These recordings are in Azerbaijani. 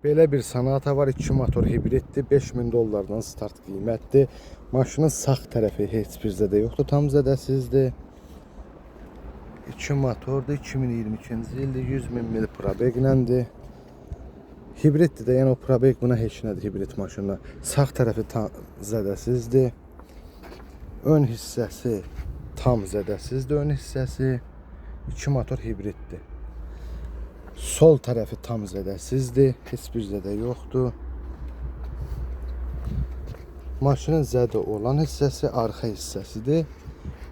Belə bir Sonata var, 2 motor hibriddir, 5000 dollardan start qiymətdir. Maşının sağ tərəfi heç bir zədə yoxdur, tam zədəsizdir. 2 motordur, 2022-ci ildir, 100.000 mil probegləndi. Hibriddir də, yəni o probeg buna heç nədir hibrid maşınla. Sağ tərəfi tam zədəsizdir. Ön hissəsi tam zədəsizdir, ön hissəsi. 2 motor hibriddir. Sol tərəfi tam zədəsizdir, heç bir zədə yoxdur. Maşının zədə olan hissəsi arxa hissəsidir.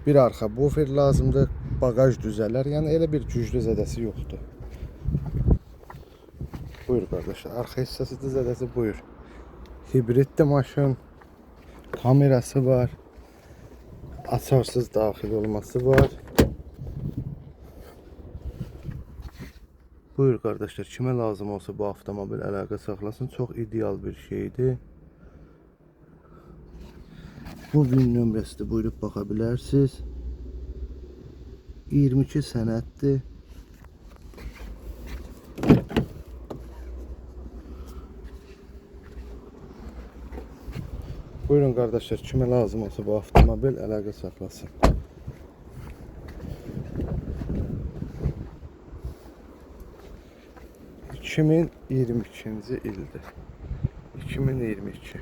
Bir arxa bufer lazımdır, bagaj düzələr, yəni elə bir güclü zədəsi yoxdur. Buyur qardaşlar, arxa hissəsidir, zədəsi buyur. Hibriddir maşın, kamerası var, açarsız daxil olması var. Buyur qardaşlar, kimə lazım olsa bu avtomobil əlaqə saxlasın, çox ideal bir şeydir. Bu VIN nömrəsidir, buyurub baxa bilərsiniz. 22 sənəddir. Buyurun qardaşlar, kimə lazım olsa bu avtomobil əlaqə saxlasın. ...2022-ci ildir. 2022.